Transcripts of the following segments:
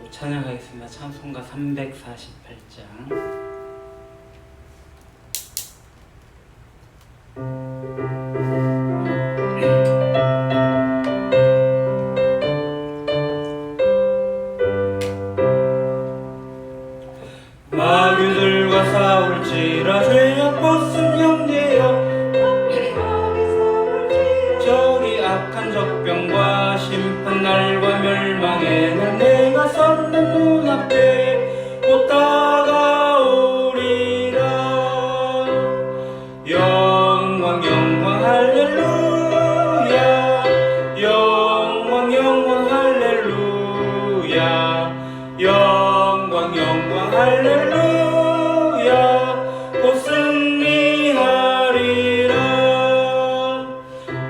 찬양하겠습니다. 찬송가 348장. 마귀들과 싸울지라 죄악 벗은 형제여, 저리 악한 적병과 심판 날과 멸망의 날 내가 섰는 눈앞에 곧 다가오리라. 영광 영광 할렐루야, 영광 영광 할렐루야, 영광 영광 할렐루야. 곧 승리하리라.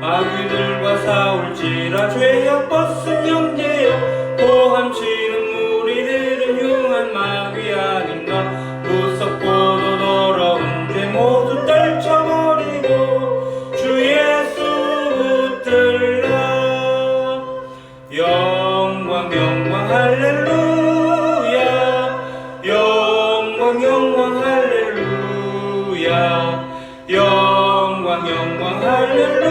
마귀들과 싸울지라 죄악 벗은 형제여, 고함치는 무리들은 흉한 마귀 아닌가. 무섭고도 더러운 죄 모두 떨쳐버리고 주 예수 붙들라. 영광 영광 할렐루야, 영광 영광 할렐루야, 영광 영광 할렐루야.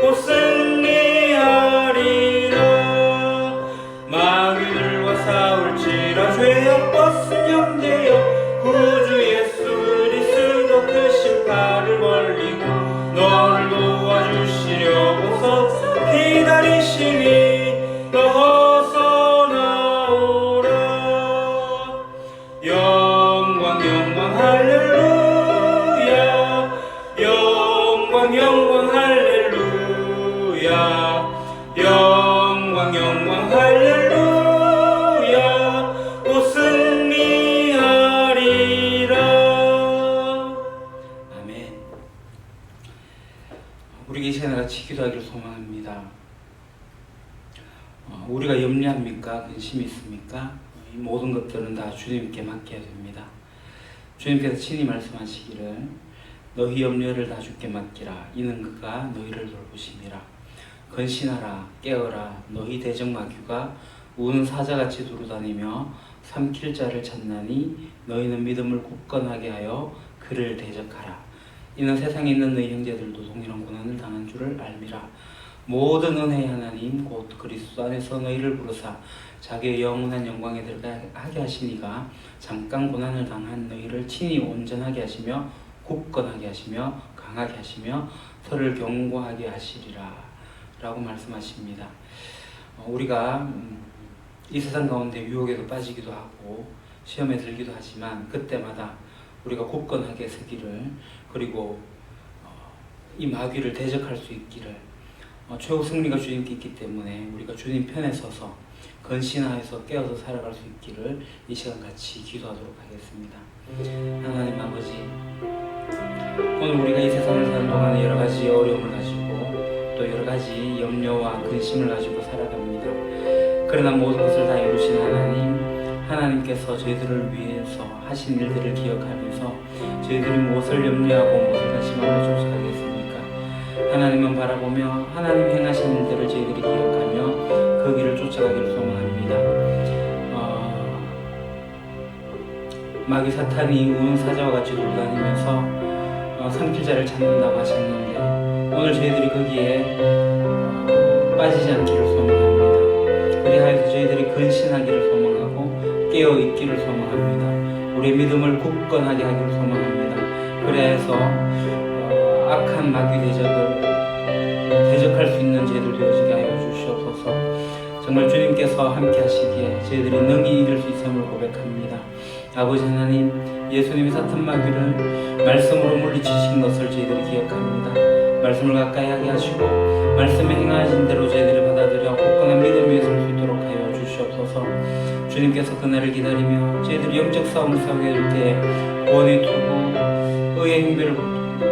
곧 승리하리라. 마귀들과 싸울지라 죄악 벗은 형제여, 구주 예수 그리스도 그 심판을 벌리고 너를 도와주시려고서 기다리시니 너 어서 나오라. 영광 영광 할렐루야, 영광 영광 할렐루야, 영광 영광 할렐루야. 곧 승리하리라. 아멘. 우리 이 시간에 같이 기도하기를 소망합니다. 우리가 염려합니까? 근심이 있습니까? 이 모든 것들은 다 주님께 맡겨야 됩니다. 주님께서 친히 말씀하시기를 너희 염려를 다 주께 맡기라. 이는 그가 너희를 돌보심이라. 건신하라, 깨어라. 너희 대적마귀가 우는 사자같이 두루다니며 삼킬 자를 찾나니 너희는 믿음을 굳건하게 하여 그를 대적하라. 이는 세상에 있는 너희 형제들도 동일한 고난을 당한 줄을 알미라. 모든 은혜의 하나님 곧 그리스도 안에서 너희를 부르사 자기의 영원한 영광에 들어가게 하시니가 잠깐 고난을 당한 너희를 친히 온전하게 하시며 굳건하게 하시며 강하게 하시며 서로를 견고하게 하시리라 라고 말씀하십니다. 우리가 이 세상 가운데 유혹에도 빠지기도 하고 시험에 들기도 하지만 그때마다 우리가 굳건하게 서기를, 그리고 이 마귀를 대적할 수 있기를, 최후 승리가 주님께 있기 때문에 우리가 주님 편에 서서 건신하여서 깨어서 살아갈 수 있기를 이 시간 같이 기도하도록 하겠습니다. 하나님 아버지, 오늘 우리가 이 세상을 사는 동안에 여러 가지 어려움을 가지고 또 여러 가지 염려와 근심을 가지고 살아갑니다. 그러나 모든 것을 다 이루신 하나님께서 저희들을 위해서 하신 일들을 기억하면서 저희들이 무엇을 염려하고 무엇을 근심하고 쫓아가겠습니까? 하나님만 바라보며 하나님 행하신 일들을 저희들이 기억하며 그 길을 쫓아가기를 소망합니다. 마귀 사탄이 우는 사자와 같이 돌아다니면서 삼킬 자를 찾는다고 하셨는데 오늘 저희들이 거기에 빠지지 않기를 소망합니다. 그리하여서 저희들이 근신하기를 소망하고 깨어있기를 소망합니다. 우리의 믿음을 굳건하게 하기를 소망합니다. 그래서 악한 마귀 대적을 대적할 수 있는 저희들 되어지게 하여 주시옵소서. 정말 주님께서 함께 하시기에 저희들이 능히 이길 수 있음을 고백합니다. 아버지 하나님, 예수님이 사탄 마귀를 말씀으로 물리치신 것을 저희들이 기억합니다. 말씀을 가까이 하게 하시고 말씀에 행하신 대로 저희들이 받아들여 굳건한 믿음 위에 설 수 있도록 하여 주시옵소서. 주님께서 그날을 기다리며 저희들이 영적 싸움을 싸우게 될 때에 구원의 투구, 의의 행배를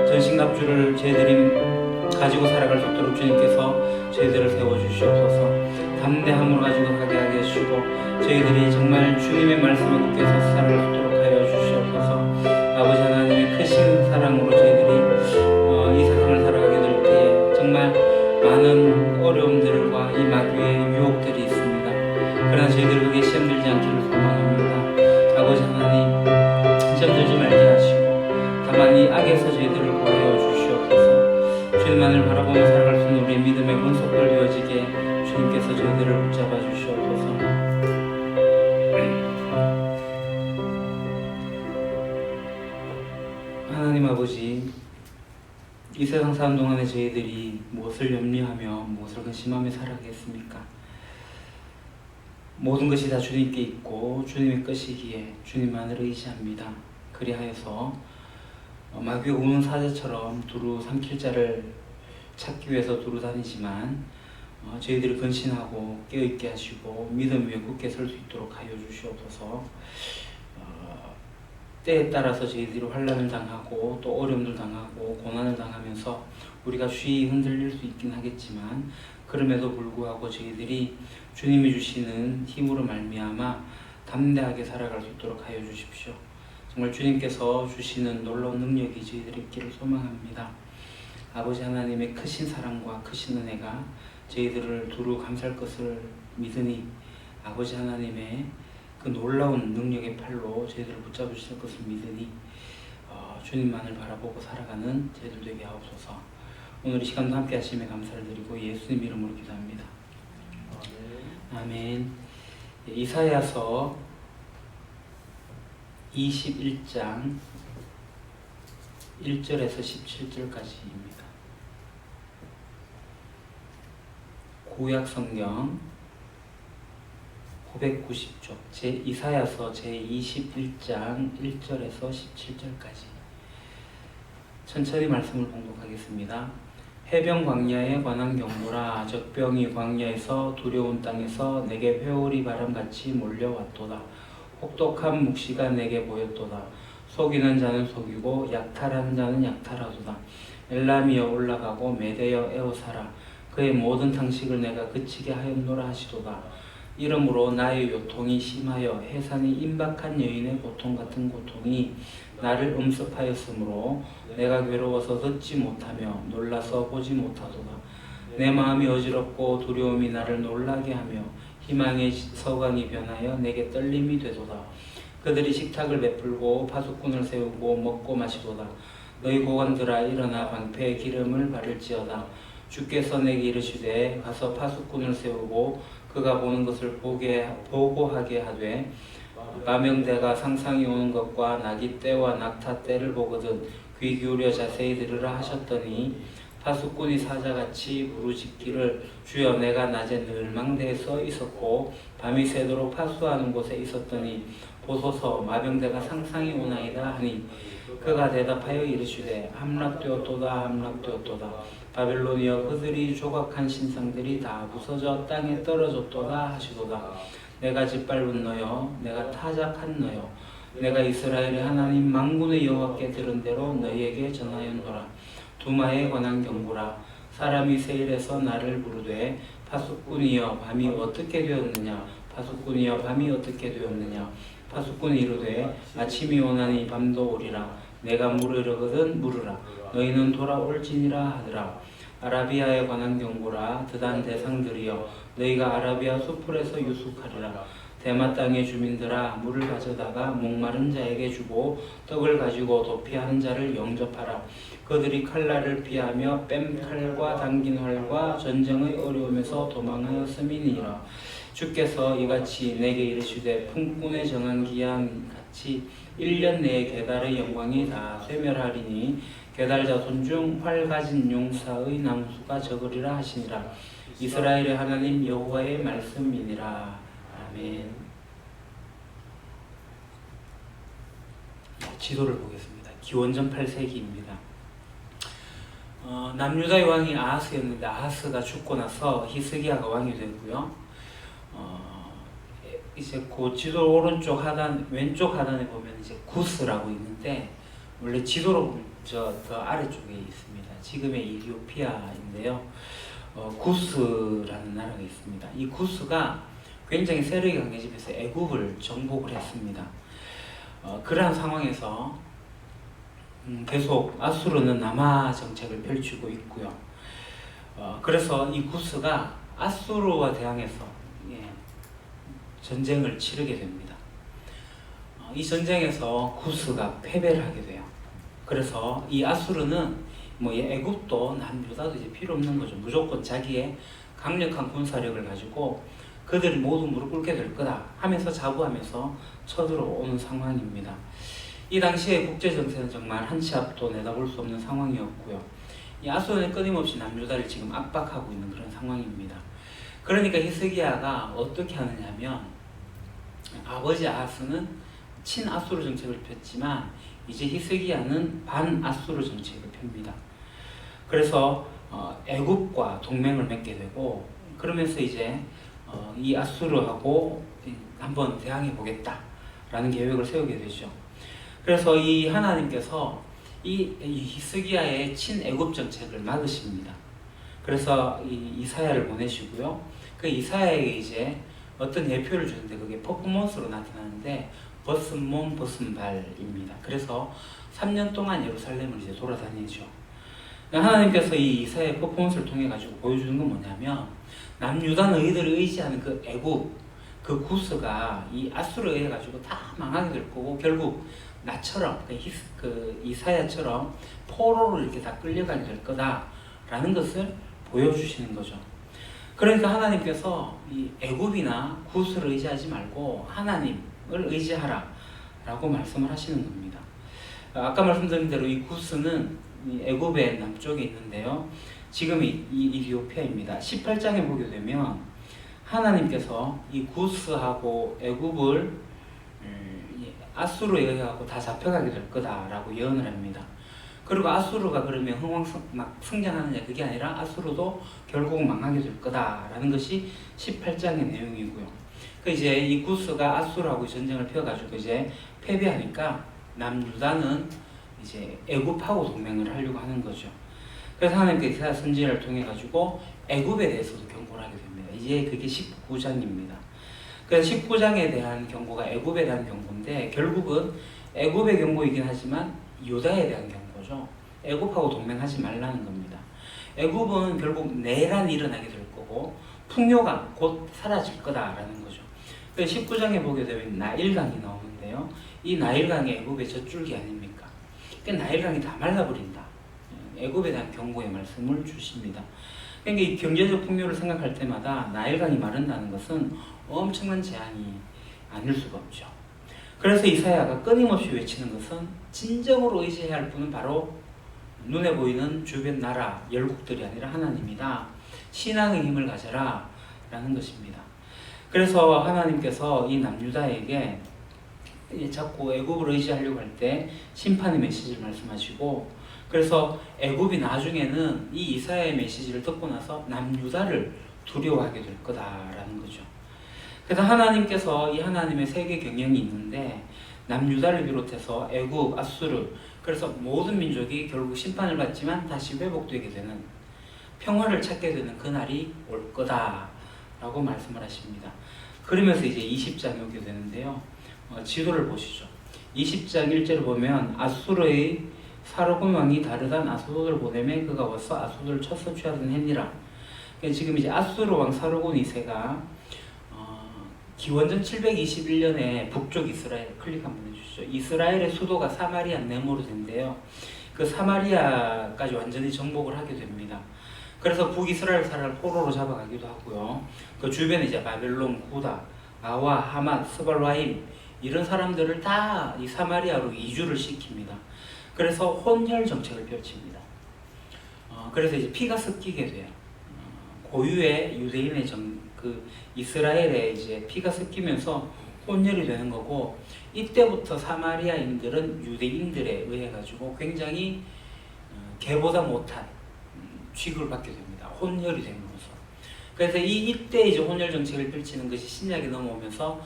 전신갑주를 저희들이 가지고 살아갈 수 있도록 주님께서 저희들을 세워주시옵소서. 담대함으로 가지고 가게 하게 해주시고 저희들이 정말 주님의 말씀에 굳게 서서 살아갈 수 있도록 하여 주시옵소서. 아버지 하나님의 크신 사랑으로 저희들이 이 세상을 살아가게 될 때에 정말 많은 어려움들과 이 마귀의 유혹들이 있습니다. 그러나 저희들 그게 시험 들지 않기를 소망합니다. 아버지 하나님, 시험 들지 말게 하시고 다만 이 악에서 저희들을 구하여 주시옵소서. 주님만을 바라보며 살아갈 수 있는 우리의 믿음의 문석들 되어지게 주님께서 저희들을 붙잡아 주시옵소서. 하나님 아버지, 이 세상 사는 동안에 저희들이 무엇을 염려하며 무엇을 근심하며 살아가겠습니까? 모든 것이 다 주님께 있고 주님의 것이기에 주님만을 의지합니다. 그리하여서 마귀가 우는 사자처럼 두루 삼킬 자를 찾기 위해서 두루 다니지만 저희들이 근신하고 깨어있게 하시고 믿음 위에 굳게 설 수 있도록 하여 주시옵소서. 때에 따라서 저희들이 환난을 당하고 또 어려움을 당하고 고난을 당하면서 우리가 쉬이 흔들릴 수 있긴 하겠지만 그럼에도 불구하고 저희들이 주님이 주시는 힘으로 말미암아 담대하게 살아갈 수 있도록 하여 주십시오. 정말 주님께서 주시는 놀라운 능력이 저희들이 있기를 소망합니다. 아버지 하나님의 크신 사랑과 크신 은혜가 저희들을 두루 감쌀 것을 믿으니 아버지 하나님의 그 놀라운 능력의 팔로 저희들을 붙잡으실 것을 믿으니 주님만을 바라보고 살아가는 저희들 되게 하옵소서. 오늘 이 시간도 함께 하심에 감사를 드리고 예수님 이름으로 기도합니다. 아멘. 이사야서 21장 1절에서 17절까지입니다. 구약 성경 990쪽 이사야서 제21장 1절에서 17절까지 천천히 말씀을 봉독하겠습니다. 해변 광야에 관한 경보라. 적병이 광야에서 두려운 땅에서 내게 회오리 바람같이 몰려왔도다. 혹독한 묵시가 내게 보였도다. 속이는 자는 속이고 약탈하는 자는 약탈하도다. 엘람이여 올라가고 메대여 에워사라. 그의 모든 탕식을 내가 그치게 하였노라 하시도다. 이러므로 나의 요통이 심하여 해산이 임박한 여인의 고통 같은 고통이 나를 음습하였으므로 내가 괴로워서 듣지 못하며 놀라서 보지 못하도다. 내 마음이 어지럽고 두려움이 나를 놀라게 하며 희망의 서광이 변하여 내게 떨림이 되도다. 그들이 식탁을 베풀고 파수꾼을 세우고 먹고 마시도다. 너희 고관들아 일어나 방패의 기름을 바를지어다. 주께서 내게 이르시되 가서 파수꾼을 세우고 그가 보는 것을 보고하게 하되 가명대가 상상이 오는 것과 나기 때와 낙타 때를 보거든 귀 기울여 자세히 들으라 하셨더니 파수꾼이 사자같이 부르짖기를 주여 내가 낮에 늘 망대에 서 있었고 밤이 새도록 파수하는 곳에 있었더니 보소서 마병대가 상상이 오나이다 하니 그가 대답하여 이르시되 함락되었도다 함락되었도다. 바벨론이여 그들이 조각한 신상들이 다 부서져 땅에 떨어졌도다 하시도다. 내가 짓밟은 너여 내가 타작한 너여 내가 이스라엘의 하나님 만군의 여호와께 들은 대로 너희에게 전하였노라. 두마에 관한 경고라. 사람이 세일에서 나를 부르되 파수꾼이여 밤이 어떻게 되었느냐 파수꾼이여 밤이 어떻게 되었느냐. 파수꾼이 이르되 아침이 오나니 밤도 오리라. 내가 물으려거든 물으라. 너희는 돌아올지니라 하더라. 아라비아에 관한 경고라. 드단 대상들이여 너희가 아라비아 수풀에서 유숙하리라. 대마 땅의 주민들아 물을 가져다가 목마른 자에게 주고 떡을 가지고 도피하는 자를 영접하라. 그들이 칼날을 피하며 뺨칼과 당긴 활과 전쟁의 어려움에서 도망하였음이니라. 주께서 이같이 내게 이르시되 품꾼에 정한 기한 같이 1년 내에 게달의 영광이 다 쇠멸하리니 게달 자손 중 활 가진 용사의 남수가 적으리라 하시니라. 이스라엘의 하나님 여호와의 말씀이니라. 아멘. 지도를 보겠습니다. 기원전 8세기입니다. 남유다의 왕이 아하스였는데 아하스가 죽고 나서 히스기야가 왕이 되고요. 이제 그 지도 오른쪽 하단, 왼쪽 하단에 보면 이제 구스라고 있는데 원래 지도로 저 아래쪽에 있습니다. 지금의 이디오피아인데요. 구스라는 나라가 있습니다. 이 구스가 굉장히 세력이 강해지면서 애국을 정복을 했습니다. 그러한 상황에서 계속 아수르는 남하 정책을 펼치고 있고요. 그래서 이 구스가 아수르와 대항해서 전쟁을 치르게 됩니다. 이 전쟁에서 구스가 패배를 하게 돼요. 그래서 이 아수르는 뭐 애굽도 남유다도 이제 필요 없는 거죠. 무조건 자기의 강력한 군사력을 가지고 그들이 모두 무릎 꿇게 될 거다 하면서 자부하면서 쳐들어오는 상황입니다. 이 당시에 국제 정세는 정말 한 치 앞도 내다볼 수 없는 상황이었고요. 이 아수르는 끊임없이 남유다를 지금 압박하고 있는 그런 상황입니다. 그러니까 히스기야가 어떻게 하느냐면 아버지 아하스는 친아수르 정책을 폈지만 이제 히스기야는 반아수르 정책을 펴니다. 그래서 애굽과 동맹을 맺게 되고 그러면서 이제 이 아수르하고 한번 대항해 보겠다라는 계획을 세우게 되죠. 그래서 이 하나님께서 이 히스기야의 친애굽 정책을 막으십니다. 그래서 이 이사야를 보내시고요. 그 이사야에게 이제 어떤 예표를 주는데 그게 퍼포먼스로 나타나는데 벗은 몸 벗은 발입니다. 그래서 3년 동안 예루살렘을 이제 돌아다니죠. 하나님께서 이 이사야의 퍼포먼스를 통해 가지고 보여주는 건 뭐냐면 남유다 너희들을 의지하는 그 애굽 그 구스가 이 아수르에 의해 가지고 다 망하게 될 거고 결국 나처럼 그 이사야처럼 포로로 이렇게 다 끌려가게 될 거다라는 것을 보여주시는 거죠. 그러니까 하나님께서 이 애굽이나 구스를 의지하지 말고 하나님을 의지하라 라고 말씀을 하시는 겁니다. 아까 말씀드린 대로 이 구스는 이 애굽의 남쪽에 있는데요. 지금 이 이디오피아입니다. 18장에 보게 되면 하나님께서 이 구스하고 애굽을 아수르에 의하고 다 잡혀가게 될 거다라고 예언을 합니다. 그리고 아수르가 그러면 막 성장하느냐 그게 아니라 아수르도 결국 망하게 될 거다라는 것이 18장의 내용이고요. 그 이제 이 구스가 아수르하고 전쟁을 펴가지고 이제 패배하니까 남유다는 이제 애굽하고 동맹을 하려고 하는 거죠. 그래서 하나님께서 이사야 선지자를 통해 가지고 애굽에 대해서도 경고를 하게 됩니다. 이제 그게 19장입니다. 그래서 19장에 대한 경고가 애굽에 대한 경고인데 결국은 애굽의 경고이긴 하지만 유다에 대한 경고죠. 애굽하고 동맹하지 말라는 겁니다. 애굽은 결국 내란이 일어나게 될 거고 풍요가 곧 사라질 거다라는 거죠. 그래서 19장에 보게 되면 나일강이 나오는데요. 이 나일강이 애굽의 젖줄기 아닙니까? 그 나일강이 다 말라버린다. 애굽에 대한 경고의 말씀을 주십니다. 그러니까 이 경제적 풍요를 생각할 때마다 나일강이 마른다는 것은 엄청난 재앙이 아닐 수가 없죠. 그래서 이사야가 끊임없이 외치는 것은 진정으로 의지해야 할 분은 바로 눈에 보이는 주변 나라 열국들이 아니라 하나님이다. 신앙의 힘을 가져라 라는 것입니다. 그래서 하나님께서 이 남유다에게 자꾸 애굽을 의지하려고 할 때 심판의 메시지를 말씀하시고 그래서 애굽이 나중에는 이 이사야의 메시지를 듣고 나서 남유다를 두려워하게 될 거다라는 거죠. 그래서 하나님께서 이 하나님의 세계 경영이 있는데 남유다를 비롯해서 애굽, 아수르 그래서 모든 민족이 결국 심판을 받지만 다시 회복되게 되는 평화를 찾게 되는 그날이 올 거다라고 말씀을 하십니다. 그러면서 이제 20장에 오게 되는데요. 지도를 보시죠. 20장 1절을 보면 아수르의 사르곤 왕이 다르단 아수도를 보내매 그가 와서 아수도를 쳐서 취하던 했니라. 지금 이제 아수르 왕 사르곤 2세가 기원전 721년에 북쪽 이스라엘 클릭 한번 해주시죠. 이스라엘의 수도가 사마리아 네모르인데요. 그 사마리아까지 완전히 정복을 하게 됩니다. 그래서 북이스라엘 사람을 포로로 잡아가기도 하고요. 그 주변에 이제 바벨론, 구다, 아와, 하맛, 스발라임 이런 사람들을 다 이 사마리아로 이주를 시킵니다. 그래서 혼혈 정책을 펼칩니다. 그래서 이제 피가 섞이게 돼요. 고유의 유대인의 그 이스라엘에 이제 피가 섞이면서 혼혈이 되는 거고 이때부터 사마리아인들은 유대인들에 의해 가지고 굉장히 개보다 못한 취급을 받게 됩니다. 혼혈이 된 거죠. 그래서 이때 이제 혼혈 정책을 펼치는 것이 신약에 넘어오면서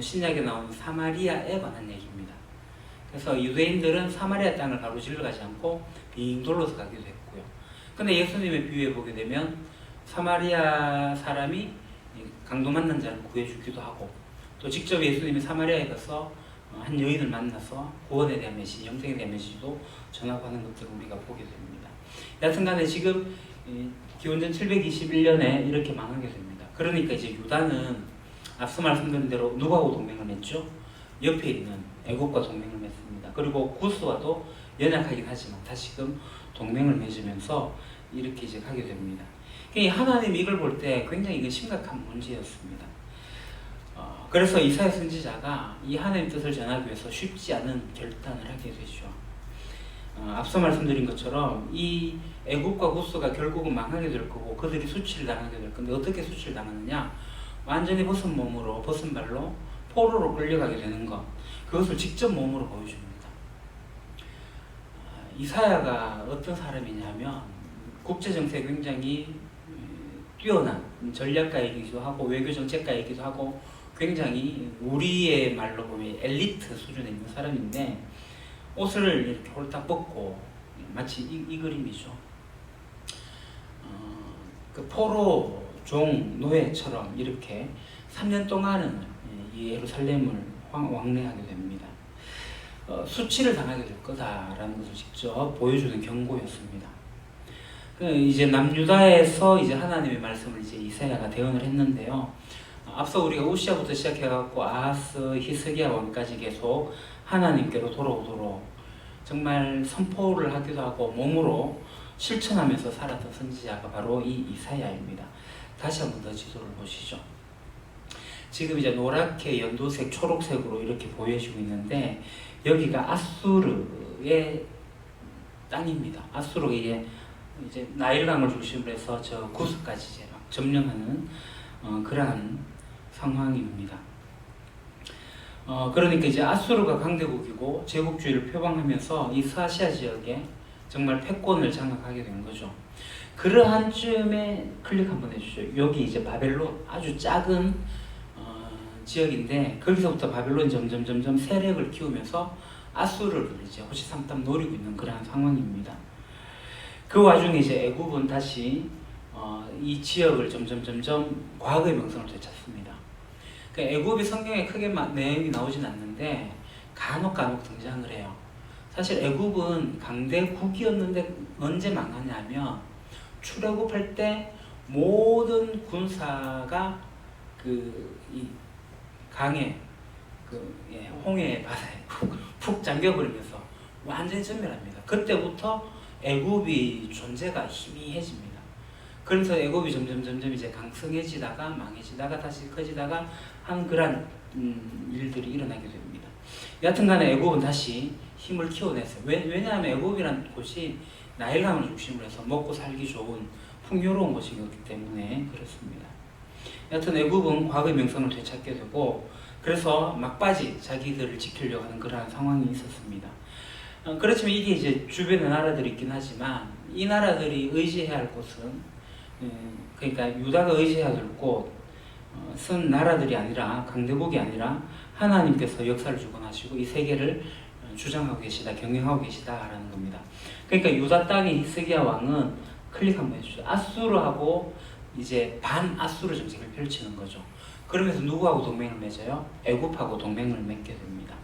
신약에 나오는 사마리아에 관한 얘기입니다. 그래서 유대인들은 사마리아 땅을 가로질러 가지 않고 빙 돌러서 가기도 했고요. 근데 예수님의 비유에 보게 되면 사마리아 사람이 강도 만난 자를 구해주기도 하고 또 직접 예수님이 사마리아에 가서 한 여인을 만나서 구원에 대한 메시지, 영생에 대한 메시지도 전하고 하는 것들을 우리가 보게 됩니다. 여하튼간에 지금 기원전 721년에 이렇게 망하게 됩니다. 그러니까 이제 유다는 앞서 말씀드린 대로 누구하고 동맹을 맺죠? 옆에 있는 애굽과 동맹을 맺습니다. 그리고 구스와도 연약하긴 하지만 다시금 동맹을 맺으면서 이렇게 이제 가게 됩니다. 하나님이 이걸 볼 때 굉장히 이건 심각한 문제였습니다. 그래서 이사야 선지자가 이 하나님의 뜻을 전하기 위해서 쉽지 않은 결단을 하게 되죠. 앞서 말씀드린 것처럼 이 애굽과 구스가 결국은 망하게 될 거고 그들이 수치를 당하게 될 건데 어떻게 수치를 당하느냐? 완전히 벗은 몸으로 벗은 발로 포로로 끌려가게 되는 것, 그것을 직접 몸으로 보여줍니다. 이사야가 어떤 사람이냐면 국제정세에 굉장히 뛰어난 전략가이기도 하고 외교정책가이기도 하고 굉장히 우리의 말로 보면 엘리트 수준에 있는 사람인데 옷을 이렇게 홀딱 벗고 마치 이 그림이죠. 그 포로 종 노예처럼 이렇게 3년 동안은 이 예루살렘을 왕래하게 됩니다. 수치를 당하게 될 거다라는 것을 직접 보여주는 경고였습니다. 이제 남유다에서 이제 하나님의 말씀을 이제 이사야가 대언을 했는데요. 앞서 우리가 우시아부터 시작해갖고 아하스, 히스기야 왕까지 계속 하나님께로 돌아오도록 정말 선포를 하기도 하고 몸으로 실천하면서 살았던 선지자가 바로 이 이사야입니다. 다시 한번 더 지도를 보시죠. 지금 이제 노랗게 연두색, 초록색으로 이렇게 보여지고 있는데 여기가 아수르의 땅입니다. 아수르가 이제 나일강을 중심으로 해서 저 구스까지 이제 막 점령하는 그러한 상황입니다. 그러니까 이제 아수르가 강대국이고 제국주의를 표방하면서 이 서아시아 지역에 정말 패권을 장악하게 된 거죠. 그러한 쯤에 클릭 한번 해주죠. 여기 이제 바벨론 아주 작은 지역인데 거기서부터 바벨론이 점점 세력을 키우면서 아수르를 이제 호시탐탐 노리고 있는 그러한 상황입니다. 그 와중에 이제 애굽은 다시 이 지역을 점점 과거의 명성을 되찾습니다. 그러니까 애굽이 성경에 크게 내용이 나오진 않는데 간혹 등장을 해요. 사실 애굽은 강대국이었는데 언제 망하냐면 출애굽할 때 모든 군사가 이 강에 홍해 바다에 푹 잠겨버리면서 완전히 전멸합니다. 그때부터 애굽이 존재가 희미해집니다. 그래서 애굽이 점점 이제 강성해지다가 망해지다가 다시 커지다가 한 그런 일들이 일어나게 됩니다. 여하튼간에 애굽은 다시 힘을 키워냈어요. 왜냐하면 애굽이라는 곳이 나일강을 중심으로 해서 먹고 살기 좋은 풍요로운 곳이었기 때문에 그렇습니다. 여하튼 애굽은 과거의 명성을 되찾게 되고 그래서 막바지 자기들을 지키려고 하는 그러한 상황이 있었습니다. 그렇지만 이게 이제 주변의 나라들이 있긴 하지만 이 나라들이 의지해야 할 곳은 그러니까 유다가 의지해야 될 곳은 나라들이 아니라 강대국이 아니라 하나님께서 역사를 주관하시고 이 세계를 주장하고 계시다, 경영하고 계시다라는 겁니다. 그러니까 유다 땅의 히스기야 왕은 클릭 한번 해주죠. 아수르하고 이제 반아수르 정책을 펼치는 거죠. 그러면서 누구하고 동맹을 맺어요? 애굽하고 동맹을 맺게 됩니다.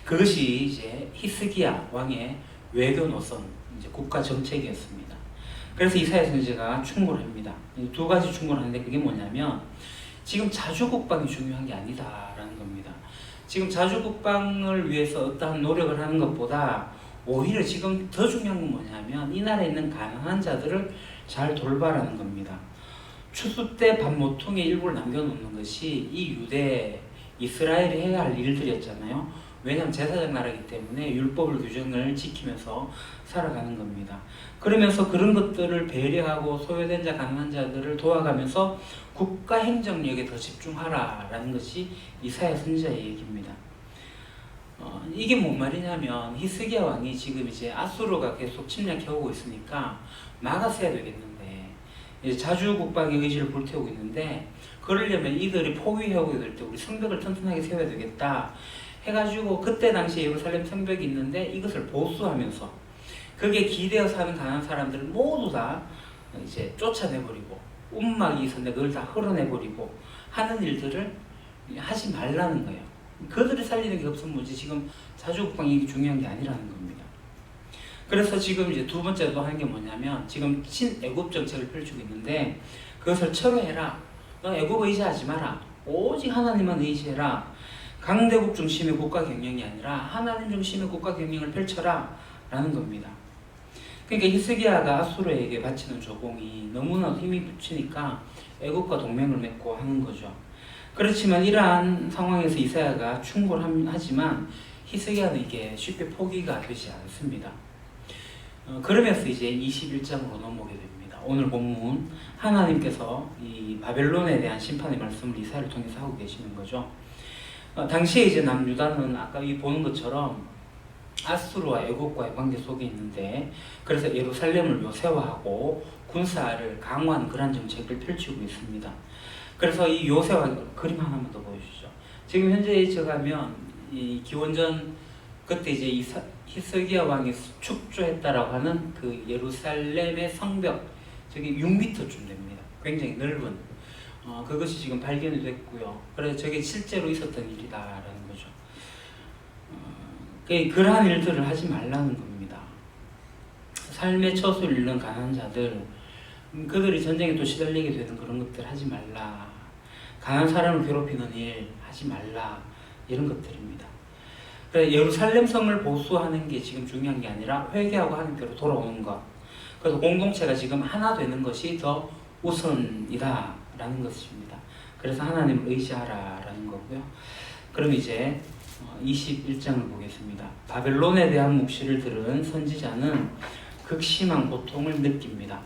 그것이 이제 히스기야 왕의 외교 노선, 이제 국가 정책이었습니다. 그래서 이사야 선지자가 충고를 합니다. 두 가지 충고를 하는데 그게 뭐냐면 지금 자주국방이 중요한 게 아니다라는 겁니다. 지금 자주국방을 위해서 어떠한 노력을 하는 것보다 오히려 지금 더 중요한 건 뭐냐면 이 나라에 있는 가난한 자들을 잘 돌봐라는 겁니다. 추수 때 밥 모퉁이 일부를 남겨놓는 것이 이 유대 이스라엘이 해야 할 일들이었잖아요. 왜냐하면 제사장 나라이기 때문에 율법을 규정을 지키면서 살아가는 겁니다. 그러면서 그런 것들을 배려하고 소외된 자 가난한 자들을 도와가면서 국가 행정력에 더 집중하라라는 것이 이사야 선지자의 얘기입니다. 이게 뭔 말이냐면 히스기야 왕이 지금 이제 아수르가 계속 침략해 오고 있으니까 막아서야 되겠는데 이제 자주국방의 의지를 불태우고 있는데 그러려면 이들이 포위해 오게 될 때 우리 성벽을 튼튼하게 세워야 되겠다 해가지고 그때 당시에 예루살렘 성벽이 있는데 이것을 보수하면서 그게 기대어 사는 가난한 사람들을 모두 다 이제 쫓아내버리고 움막이 있었는데 그걸 다 흘러내버리고 하는 일들을 하지 말라는 거예요. 그들을 살리는 게 없으면 뭐지 지금 자주국방이 중요한 게 아니라는 겁니다. 그래서 지금 이제 두 번째로 하는 게 뭐냐면 지금 친애굽 정책을 펼치고 있는데 그것을 철회해라. 너 애굽 의지하지 마라. 오직 하나님만 의지해라. 강대국 중심의 국가 경영이 아니라 하나님 중심의 국가 경영을 펼쳐라 라는 겁니다. 그러니까 히스기야가 아수르에게 바치는 조공이 너무나 힘이 붙이니까 애국과 동맹을 맺고 하는 거죠. 그렇지만 이러한 상황에서 이사야가 충고하지만 히스기야는 이게 쉽게 포기가 되지 않습니다. 그러면서 이제 21장으로 넘어오게 됩니다. 오늘 본문 하나님께서 이 바벨론에 대한 심판의 말씀을 이사야를 통해서 하고 계시는 거죠. 당시에 이제 남유다는 아까 이 보는 것처럼 아수르와 애국과의 관계 속에 있는데, 그래서 예루살렘을 요새화하고 군사를 강화하는 그런 정책을 펼치고 있습니다. 그래서 이 요새화 그림 하나만 더 보여주시죠. 지금 현재 저가면 이 기원전 그때 이제 히스기야 왕이 축조했다라고 하는 그 예루살렘의 성벽, 저기 6m쯤 됩니다. 굉장히 넓은. 그것이 지금 발견이 됐고요. 그래서 저게 실제로 있었던 일이다라는 거죠. 그러한 일들을 하지 말라는 겁니다. 삶의 처소를 잃는 가난한 자들, 그들이 전쟁에 또 시달리게 되는 그런 것들 하지 말라. 가난한 사람을 괴롭히는 일 하지 말라. 이런 것들입니다. 그래서 예루살렘 성을 보수하는 게 지금 중요한 게 아니라 회개하고 하나님께로 돌아오는 것. 그래서 공동체가 지금 하나 되는 것이 더 우선이다라는 것입니다. 그래서 하나님을 의지하라라는 거고요. 그럼 이제 21장을 보겠습니다. 바벨론에 대한 묵시를 들은 선지자는 극심한 고통을 느낍니다.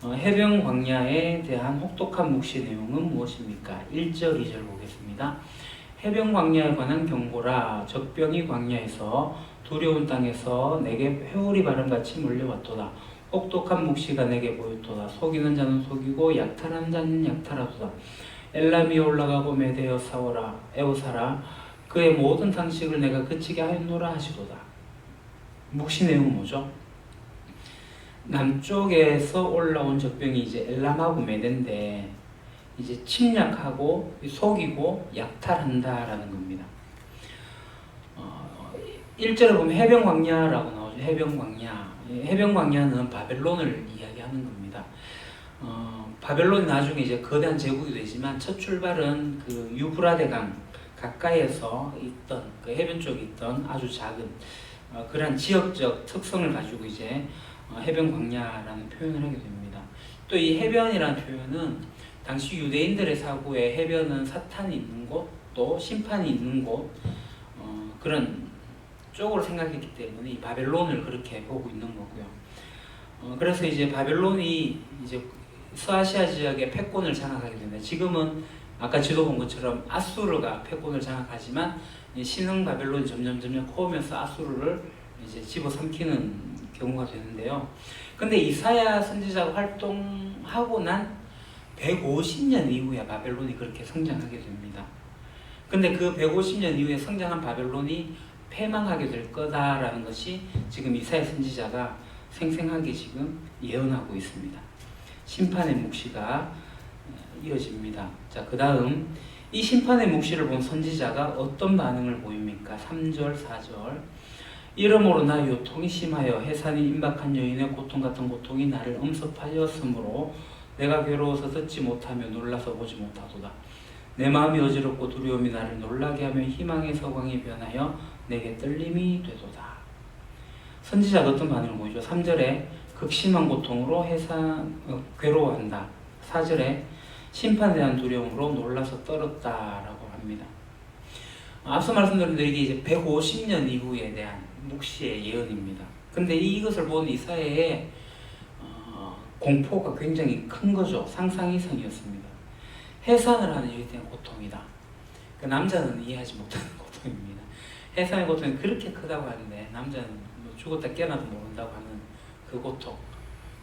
해변 광야에 대한 혹독한 묵시 내용은 무엇입니까? 1절, 2절 보겠습니다. 해변 광야에 관한 경고라. 적병이 광야에서 두려운 땅에서 내게 회오리 바람같이 몰려왔도다. 혹독한 묵시가 내게 보였도다. 속이는 자는 속이고 약탈하는 자는 약탈하도다. 엘람이 올라가고 메대어 싸워라. 에우사라. 그의 모든 상식을 내가 그치게 하였노라 하시도다. 묵시 내용은 뭐죠? 남쪽에서 올라온 적병이 이제 엘람하고 메대인데 이제 침략하고 속이고 약탈한다라는 겁니다. 1절에 보면 해변 광야라고 나오죠. 해변 광야. 해변 광야는 바벨론을 이야기하는 겁니다. 바벨론이 나중에 이제 거대한 제국이 되지만 첫 출발은 그 유브라데강 가까이에서 있던 그 해변 쪽에 있던 아주 작은 그러한 지역적 특성을 가지고 이제 해변 광야라는 표현을 하게 됩니다. 또 이 해변이라는 표현은 당시 유대인들의 사고에 해변은 사탄이 있는 곳, 또 심판이 있는 곳, 그런 쪽으로 생각했기 때문에 이 바벨론을 그렇게 보고 있는 거고요. 그래서 이제 바벨론이 이제 서아시아 지역의 패권을 장악하게 됩니다. 지금은 아까 지도 본 것처럼 아수르가 패권을 장악하지만 신흥 바벨론이 점점 커오면서 아수르를 이제 집어삼키는 경우가 되는데요. 근데 이사야 선지자가 활동하고 난 150년 이후에 바벨론이 그렇게 성장하게 됩니다. 근데 그 150년 이후에 성장한 바벨론이 패망하게 될 거다라는 것이 지금 이사야 선지자가 생생하게 지금 예언하고 있습니다. 심판의 묵시가 이어집니다. 자, 그 다음 이 심판의 묵시를 본 선지자가 어떤 반응을 보입니까? 3절, 4절. 이러므로 나 요통이 심하여 해산이 임박한 여인의 고통 같은 고통이 나를 엄습하였으므로 내가 괴로워서 듣지 못하며 놀라서 보지 못하도다. 내 마음이 어지럽고 두려움이 나를 놀라게 하며 희망의 서광이 변하여 내게 떨림이 되도다. 선지자가 어떤 반응을 보이죠? 3절에 극심한 고통으로 괴로워한다. 4절에 심판에 대한 두려움으로 놀라서 떨었다라고 합니다. 앞서 말씀드린 대로 이게 이제 150년 이후에 대한 묵시의 예언입니다. 근데 이것을 본 이사야의 공포가 굉장히 큰 거죠. 상상 이상이었습니다. 해산을 하는 일에 대한 고통이다. 그 남자는 이해하지 못하는 고통입니다. 해산의 고통이 그렇게 크다고 하는데 남자는 뭐 죽었다 깨어나도 모른다고 하는 그 고통.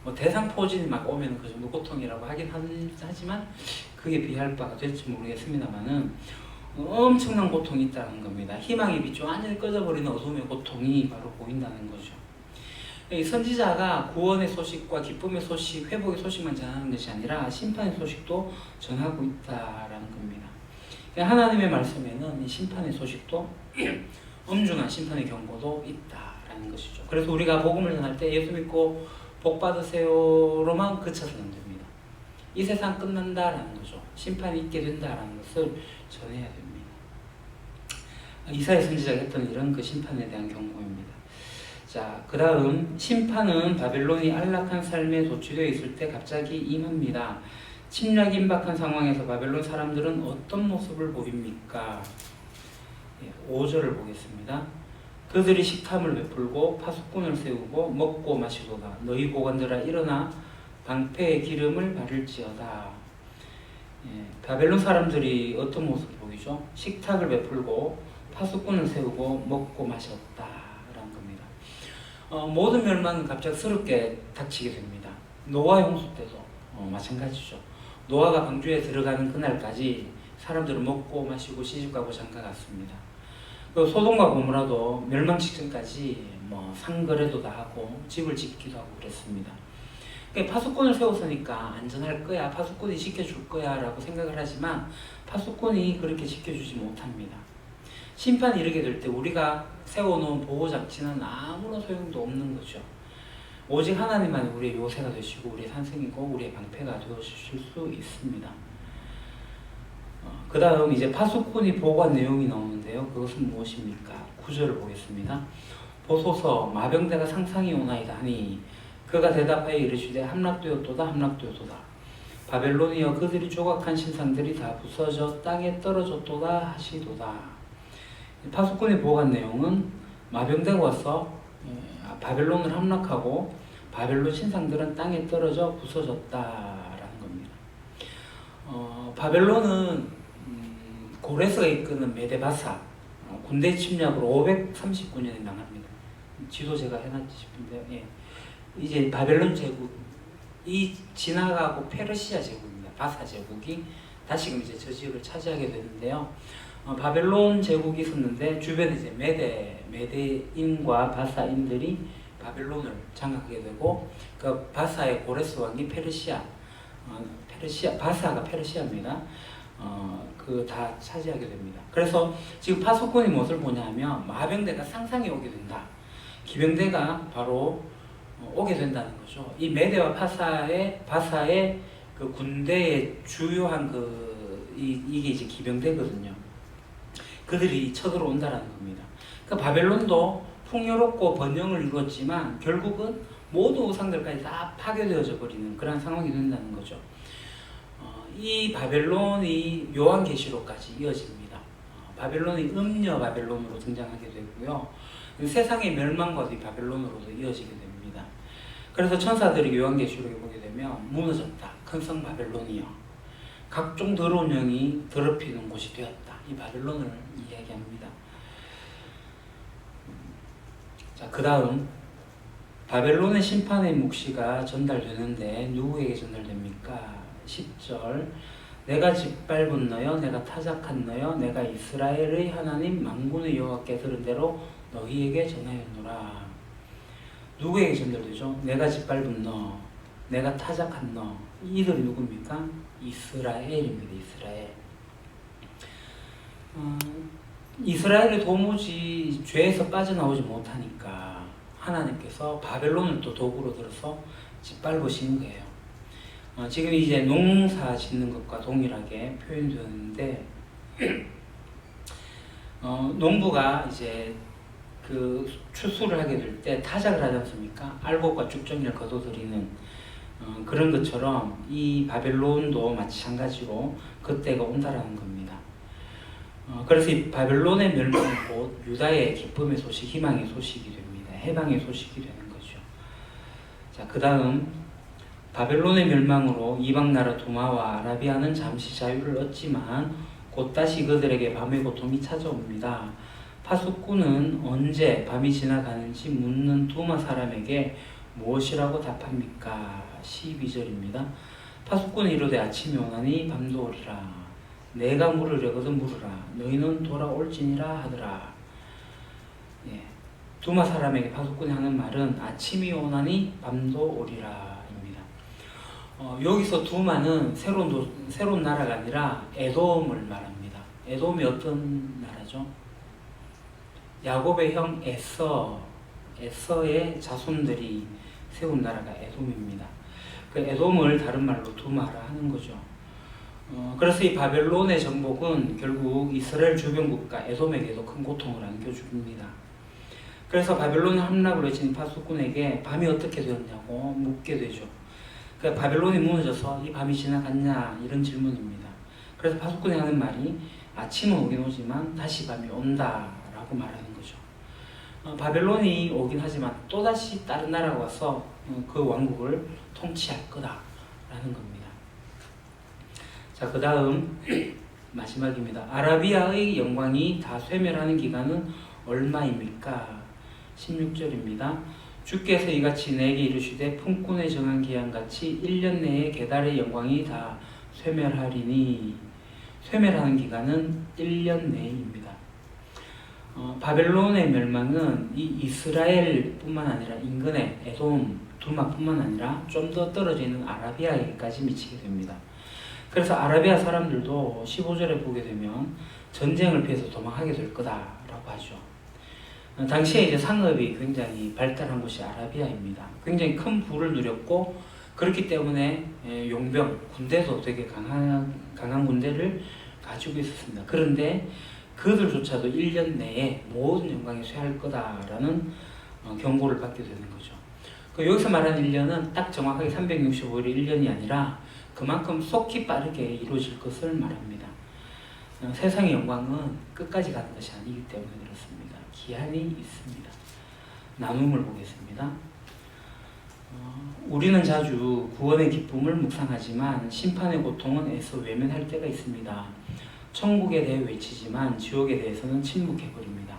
뭐 대상포진이 막 오면 그 정도 고통이라고 하긴 하지만 그게 비할 바가 될지 모르겠습니다만은 엄청난 고통이 있다는 겁니다. 희망의 빛이 완전히 꺼져버리는 어둠의 고통이 바로 보인다는 거죠. 이 선지자가 구원의 소식과 기쁨의 소식, 회복의 소식만 전하는 것이 아니라 심판의 소식도 전하고 있다라는 겁니다. 하나님의 말씀에는 이 심판의 소식도 엄중한 심판의 경고도 있다라는 것이죠. 그래서 우리가 복음을 전할 때 예수 믿고 복 받으세요로만 그쳐서는 안 됩니다. 이 세상 끝난다라는 거죠. 심판이 있게 된다라는 것을 전해야 됩니다. 이사야 선지자가 했던 일은 그 심판에 대한 경고입니다. 자, 그 다음 심판은 바벨론이 안락한 삶에 도취되어 있을 때 갑자기 임합니다. 침략 임박한 상황에서 바벨론 사람들은 어떤 모습을 보입니까? 5절을 보겠습니다. 그들이 식탐을 베풀고 파수꾼을 세우고 먹고 마시도다. 너희 고관들아 일어나 방패의 기름을 바를지어다. 바벨론 사람들이 어떤 모습을 보이죠? 식탁을 베풀고 파수꾼을 세우고 먹고 마셨다라는 겁니다. 모든 멸망은 갑작스럽게 닥치게 됩니다. 노아 홍수 때도 마찬가지죠. 노아가 방주에 들어가는 그날까지 사람들은 먹고 마시고 시집가고 장가갔습니다. 소돔과 고모라도 멸망 직전까지 상거래도 다 하고 집을 짓기도 하고 그랬습니다. 파수꾼을 세웠으니까 안전할 거야, 파수꾼이 지켜줄 거야 라고 생각을 하지만 파수꾼이 그렇게 지켜주지 못합니다. 심판이 이르게 될 때 우리가 세워놓은 보호장치는 아무런 소용도 없는 거죠. 오직 하나님만 우리의 요새가 되시고 우리의 산성이고 우리의 방패가 되어주실 수 있습니다. 그 다음 이제 파수꾼이 보고한 내용이 나오는데요. 그것은 무엇입니까? 9절을 보겠습니다. 보소서 마병대가 상상이 오나이다 하니 그가 대답하여 이르시되 함락되었도다 함락되었도다. 바벨론이여 그들이 조각한 신상들이 다 부서져 땅에 떨어졌도다 하시도다. 파수꾼이 보고한 내용은 마병대가 와서 바벨론을 함락하고 바벨론 신상들은 땅에 떨어져 부서졌다라는 겁니다. 바벨론은 고레스가 이끄는 메데바사 군대 침략으로 539년에 망합니다. 지도 제가 해놨지 싶은데요. 예. 이제 바벨론 제국이 지나가고 페르시아 제국입니다. 바사 제국이 다시금 이제 저 지역을 차지하게 되는데요. 바벨론 제국이 있었는데 주변에 이제 메데인과 바사인들이 바벨론을 장악하게 되고 그 바사의 고레스 왕이 바사가 페르시아입니다. 그 다 차지하게 됩니다. 그래서 지금 파수꾼이 무엇을 보냐면 마병대가 상상이 오게 된다. 기병대가 바로 오게 된다는 거죠. 이 메데와 바사의 그 군대의 주요한 이게 이제 기병대거든요. 그들이 쳐들어온다라는 겁니다. 그 바벨론도 풍요롭고 번영을 이루었지만 결국은 모든 우상들까지 다 파괴되어져 버리는 그런 상황이 된다는 거죠. 이 바벨론이 요한계시록까지 이어집니다. 바벨론이 음녀 바벨론으로 등장하게 되고요. 세상의 멸망과 이 바벨론으로도 이어지게 됩니다. 그래서 천사들이 요한계시록에 보게 되면 무너졌다. 큰 성 바벨론이여. 각종 더러운 영이 더럽히는 곳이 되었다. 이 바벨론을 이야기합니다. 자, 그 다음 바벨론의 심판의 묵시가 전달되는데 누구에게 전달됩니까? 10절 내가 짓밟은 너여 내가 타작한 너여 내가 이스라엘의 하나님 만군의 여호와께 들은 대로 너희에게 전하였노라. 누구에게 전달되죠? 내가 짓밟은 너, 내가 타작한 너. 이들이 누굽니까? 이스라엘입니다. 이스라엘. 이스라엘이 도무지 죄에서 빠져나오지 못하니까 하나님께서 바벨론을 또 도구로 들어서 짓밟으신 거예요. 지금 이제 농사 짓는 것과 동일하게 표현되었는데 농부가 이제 그 추수를 하게 될 때 타작을 하지 않습니까? 알곡과 쭉정이를 거둬들이는 그런 것처럼 이 바벨론도 마찬가지로 그때가 온다라는 겁니다. 그래서 이 바벨론의 멸망은 곧 유다의 기쁨의 소식, 희망의 소식이 됩니다. 해방의 소식이 되는 거죠. 자, 그 다음 바벨론의 멸망으로 이방나라 두마와 아라비아는 잠시 자유를 얻지만 곧 다시 그들에게 밤의 고통이 찾아옵니다. 파수꾼은 언제 밤이 지나가는지 묻는 두마 사람에게 무엇이라고 답합니까? 12절입니다. 파수꾼이 이르되 아침이 오나니 밤도 오리라. 내가 물으려거든 물으라. 너희는 돌아올지니라 하더라. 예. 두마 사람에게 파수꾼이 하는 말은 아침이 오나니 밤도 오리라. 여기서 두마는 새로운 나라가 아니라 에돔을 말합니다. 에돔이 어떤 나라죠? 야곱의 형 에서의 자손들이 세운 나라가 에돔입니다. 그 에돔을 다른 말로 두마라 하는 거죠. 그래서 이 바벨론의 정복은 결국 이스라엘 주변 국가 에돔에게도 큰 고통을 안겨줍니다. 그래서 바벨론의 함락으로 해친 파수꾼에게 밤이 어떻게 되었냐고 묻게 되죠. 그 바벨론이 무너져서 이 밤이 지나갔냐 이런 질문입니다. 그래서 파수꾼이 하는 말이 아침은 오긴 오지만 다시 밤이 온다라고 말하는 거죠. 바벨론이 오긴 하지만 또다시 다른 나라가 와서 그 왕국을 통치할 거다라는 겁니다. 자, 그 다음 마지막입니다. 아라비아의 영광이 다 쇠멸하는 기간은 얼마입니까? 16절입니다. 주께서 이같이 내게 이르시되 품꾼에 정한 기한같이 1년 내에 게달의 영광이 다 쇠멸하리니 쇠멸하는 기간은 1년 내입니다. 바벨론의 멸망은 이 이스라엘뿐만 아니라 인근의 에돔, 두마뿐만 아니라 좀 더 떨어져 있는 아라비아에까지 미치게 됩니다. 그래서 아라비아 사람들도 15절에 보게 되면 전쟁을 피해서 도망하게 될 거다라고 하죠. 당시에 이제 상업이 굉장히 발달한 곳이 아라비아입니다. 굉장히 큰 부를 누렸고 그렇기 때문에 용병, 군대도 되게 강한 군대를 가지고 있었습니다. 그런데 그들조차도 1년 내에 모든 영광이 쇠할 거다라는 경고를 받게 되는 거죠. 여기서 말하는 1년은 딱 정확하게 365일의 1년이 아니라 그만큼 속히 빠르게 이루어질 것을 말합니다. 세상의 영광은 끝까지 가는 것이 아니기 때문에 그렇습니다. 기한이 있습니다. 나눔을 보겠습니다. 우리는 자주 구원의 기쁨을 묵상하지만 심판의 고통은 애써 외면할 때가 있습니다. 천국에 대해 외치지만 지옥에 대해서는 침묵해버립니다.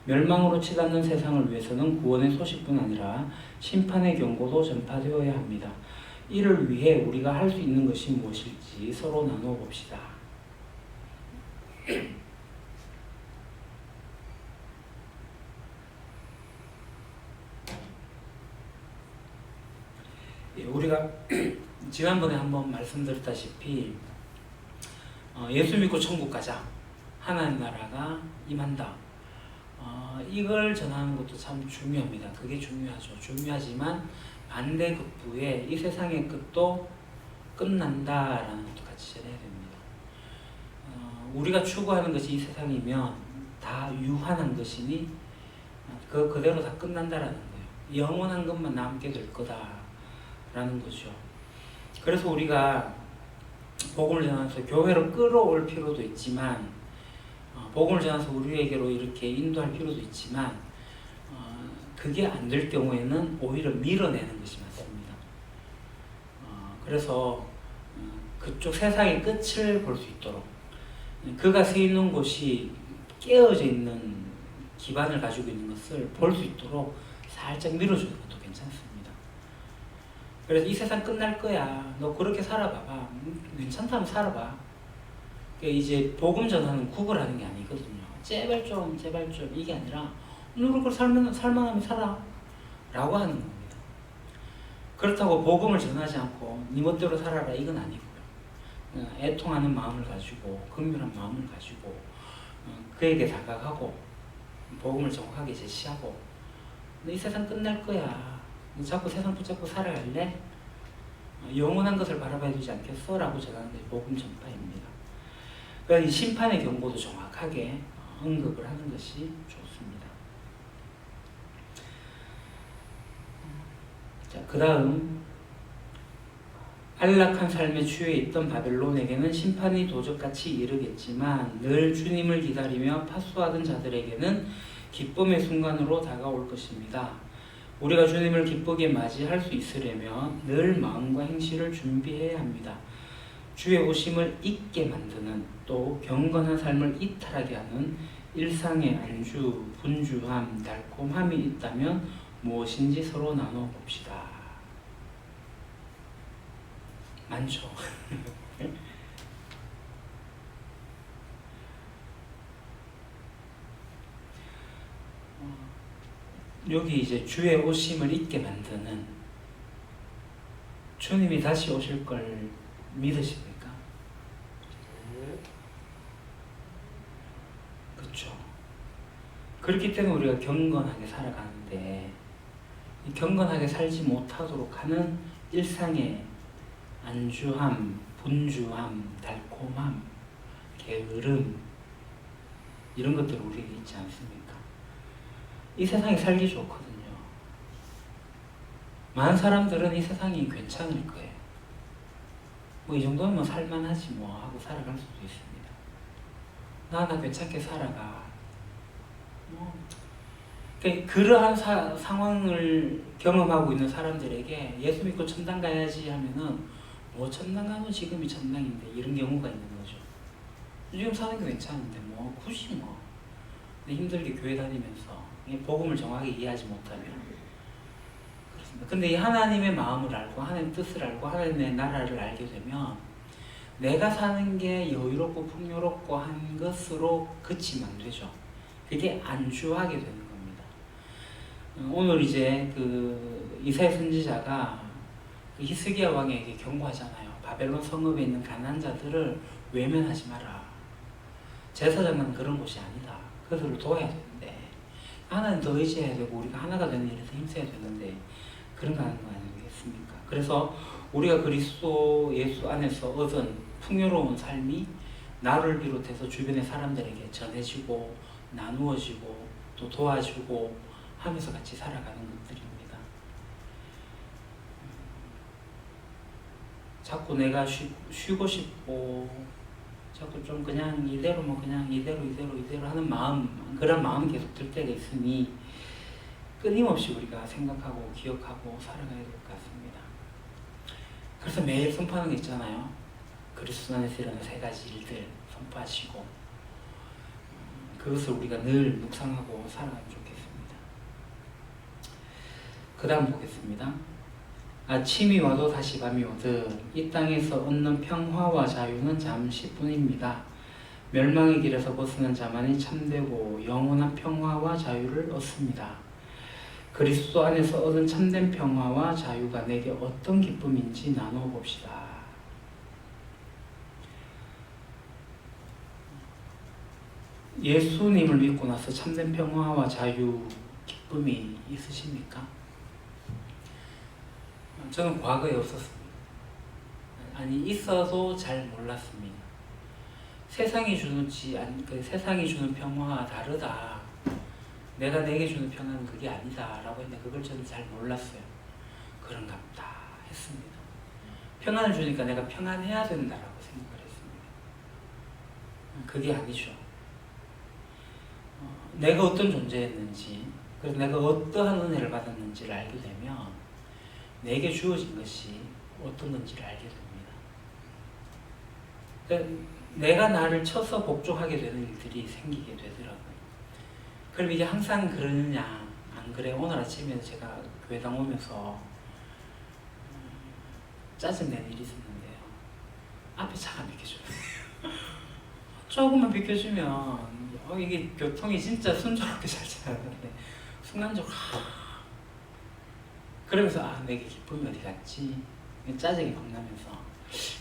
멸망으로 치닫는 세상을 위해서는 구원의 소식뿐 아니라 심판의 경고도 전파되어야 합니다. 이를 위해 우리가 할 수 있는 것이 무엇일지 서로 나누어 봅시다. 우리가 지난번에 한번 말씀드렸다시피 예수 믿고 천국 가자, 하나님 나라가 임한다, 이걸 전하는 것도 참 중요합니다. 그게 중요하죠. 중요하지만 반대급부에 이 세상의 끝도 끝난다라는 것도 같이 전해야 됩니다. 우리가 추구하는 것이 이 세상이면 다 유한한 것이니 그대로 다 끝난다라는 거예요. 영원한 것만 남게 될 거다라는 거죠. 그래서 우리가 복음을 전하면서 교회로 끌어올 필요도 있지만 복음을 전하면서 우리에게로 이렇게 인도할 필요도 있지만 그게 안 될 경우에는 오히려 밀어내는 것이 맞습니다. 그래서 그쪽 세상의 끝을 볼 수 있도록 그가 서 있는 곳이 깨어져 있는 기반을 가지고 있는 것을 볼 수 있도록 살짝 밀어주는 것도 괜찮습니다. 그래서 이 세상 끝날 거야, 너 그렇게 살아봐봐, 괜찮다면 살아봐. 이제 복음 전하는 구걸하는 게 아니거든요. 제발 좀 이게 아니라 너 그렇게 살만하면 살아 라고 하는 겁니다. 그렇다고 복음을 전하지 않고 네 멋대로 살아라 이건 아니고요. 애통하는 마음을 가지고 긍휼한 마음을 가지고 그에게 다가가고 복음을 정확하게 제시하고 너 이 세상 끝날 거야, 너 자꾸 세상 붙잡고 살아갈래? 영원한 것을 바라봐야 되지 않겠어? 라고 전하는 것이 복음 전파입니다. 그러니까 이 심판의 경고도 정확하게 언급을 하는 것이 좋습니다. 자, 그 다음 안락한 삶의 추에 있던 바벨론에게는 심판이 도적같이 이르겠지만 늘 주님을 기다리며 파수하던 자들에게는 기쁨의 순간으로 다가올 것입니다. 우리가 주님을 기쁘게 맞이할 수 있으려면 늘 마음과 행실을 준비해야 합니다. 주의 오심을 잊게 만드는 또 경건한 삶을 이탈하게 하는 일상의 안주, 분주함, 달콤함이 있다면 무엇인지 서로 나눠 봅시다. 많죠. 여기 이제 주의 오심을 잊게 만드는, 주님이 다시 오실 걸 믿으십니까? 그렇죠. 그렇기 때문에 우리가 경건하게 살아가는데 이 경건하게 살지 못하도록 하는 일상의 안주함, 분주함, 달콤함, 게으름 이런 것들이 우리에게 있지 않습니까? 이 세상이 살기 좋거든요. 많은 사람들은 이 세상이 괜찮을 거예요. 뭐 이 정도면 뭐 살만하지 뭐 하고 살아갈 수도 있습니다. 나 괜찮게 살아가. 그러한 상황을 경험하고 있는 사람들에게 예수 믿고 천당 가야지 하면은 뭐 천당 가면 지금이 천당인데 이런 경우가 있는 거죠. 지금 사는 게 괜찮은데 뭐 굳이 뭐 힘들게 교회 다니면서 복음을 정확히 이해하지 못하면 그렇습니다. 근데 이 하나님의 마음을 알고 하나님의 뜻을 알고 하나님의 나라를 알게 되면 내가 사는 게 여유롭고 풍요롭고 한 것으로 그치면 안 되죠. 그게 안주하게 되는 겁니다. 오늘 이제 그 이사야 선지자가 그 히스기야 왕에게 경고하잖아요. 바벨론 성읍에 있는 가난한 자들을 외면하지 마라. 제사장은 그런 곳이 아니다. 그들을 도와야 되는데 하나님 더 의지해야 되고 우리가 하나가 되는 일에 더 힘써야 되는데 그런 거 하는 거 아니겠습니까? 그래서 우리가 그리스도 예수 안에서 얻은 풍요로운 삶이 나를 비롯해서 주변의 사람들에게 전해지고 나누어지고 또 도와주고 하면서 같이 살아가는 것들입니다. 자꾸 내가 쉬고 싶고 자꾸 좀 그냥 이대로 뭐 그냥 이대로 하는 마음, 그런 마음이 계속 들 때가 있으니 끊임없이 우리가 생각하고 기억하고 살아가야 될 것 같습니다. 그래서 매일 선포하는 게 있잖아요. 그리스도 안에서 일어나는 3가지 일들 선포하시고 그것을 우리가 늘 묵상하고 살아가면 좋겠습니다. 그 다음 보겠습니다. 아침이 와도 다시 밤이 오듯 이 땅에서 얻는 평화와 자유는 잠시뿐입니다. 멸망의 길에서 벗어난 자만이 참되고 영원한 평화와 자유를 얻습니다. 그리스도 안에서 얻은 참된 평화와 자유가 내게 어떤 기쁨인지 나누어 봅시다. 예수님을 믿고 나서 참된 평화와 자유, 기쁨이 있으십니까? 저는 과거에 없었습니다. 아니 있어도 잘 몰랐습니다. 세상이 주는 평화와 다르다. 내가 내게 주는 평화는 그게 아니다라고 했는데 그걸 저는 잘 몰랐어요. 그런가 보다 했습니다. 평안을 주니까 내가 평안해야 된다라고 생각을 했습니다. 그게 아니죠. 내가 어떤 존재였는지, 그래서 내가 어떠한 은혜를 받았는지를 알게 되면 내게 주어진 것이 어떤 건지를 알게 됩니다. 그러니까 내가 나를 쳐서 복종하게 되는 일들이 생기게 되더라고요. 그럼 이게 항상 그러느냐? 안 그래? 오늘 아침에 제가 교회당 오면서 짜증낸 일이 있었는데요. 앞에 차가 비켜줘요. 조금만 비켜주면 이게 교통이 진짜 순조롭게 잘 지나가는데 순간적으로 그러면서 내게 기쁨이 어디 갔지? 짜증이 막 나면서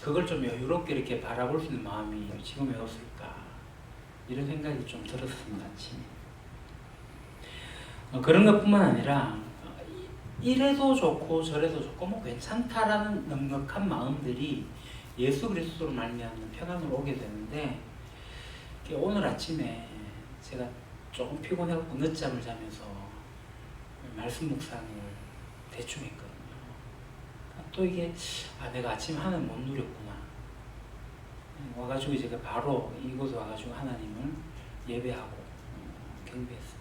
그걸 좀 여유롭게 이렇게 바라볼 수 있는 마음이 지금 왜 없을까? 이런 생각이 좀 들었습니다. 아침에. 그런 것뿐만 아니라 이래도 좋고 저래도 좋고 뭐 괜찮다라는 넉넉한 마음들이 예수 그리스도로 말미암는 평안으로 오게 되는데 오늘 아침에 제가 조금 피곤해갖고 늦잠을 자면서 말씀 묵상을 대충 했거든요. 또 이게 내가 아침에 하나님 못 누렸구나. 와가지고 이제 바로 이곳에 와가지고 하나님을 예배하고 경배했습니다.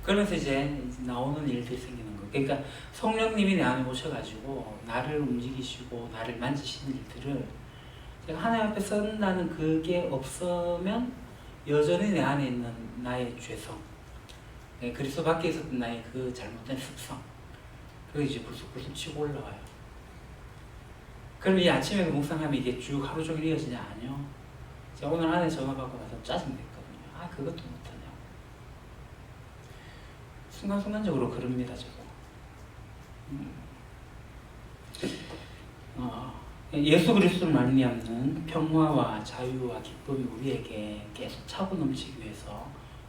그러면서 이제 나오는 일들이 생기는 거예요. 그러니까 성령님이 내 안에 오셔가지고 나를 움직이시고 나를 만지시는 일들을 제가 하나님 앞에 선다는 그게 없으면 여전히 내 안에 있는 나의 죄성, 그리스도 밖에 있었던 나의 그 잘못된 습성, 그게 이제 불쑥불쑥 치고 올라와요. 그럼 이 아침에 묵상하면 이게 쭉 하루 종일 이어지냐? 아니요. 제가 오늘 안에 전화 받고 나서 짜증냈거든요. 그것도 못하냐고. 순간순간적으로 그럽니다, 저도. 예수 그리스도를 말미암는 평화와 자유와 기쁨이 우리에게 계속 차고 넘치기 위해서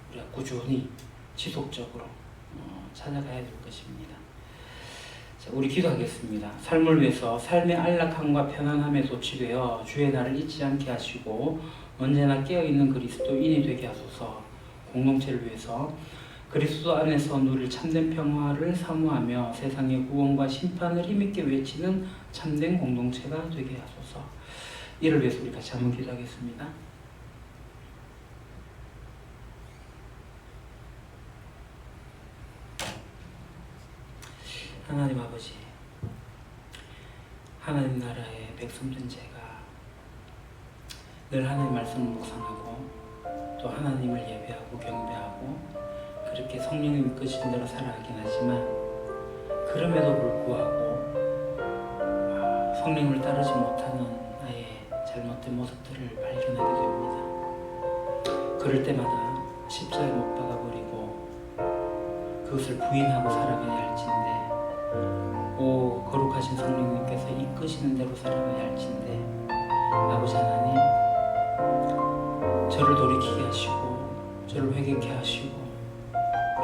우리가 꾸준히 지속적으로 찾아가야 될 것입니다. 자, 우리 기도하겠습니다. 삶을 위해서 삶의 안락함과 편안함에 도취되어 주의 날을 잊지 않게 하시고 언제나 깨어있는 그리스도인이 되게 하소서. 공동체를 위해서 그리스도 안에서 누릴 참된 평화를 사모하며 세상의 구원과 심판을 힘있게 외치는 참된 공동체가 되게 하소서. 이를 위해서 우리 같이 한번 기도하겠습니다. 하나님 아버지, 하나님 나라의 백성된 제가 늘 하나님 말씀을 묵상하고 또 하나님을 예배하고 경배하고 그렇게 성령님 이끄신 대로 살아가긴 하지만 그럼에도 불구하고 성령을 따르지 못하는 나의 잘못된 모습들을 발견하게 됩니다. 그럴 때마다 십자가에 못 박아버리고 그것을 부인하고 살아가야 할진데 오 거룩하신 성령님께서 이끄시는 대로 살아가야 할진데 아버지 하나님 저를 돌이키게 하시고 저를 회개케 하시고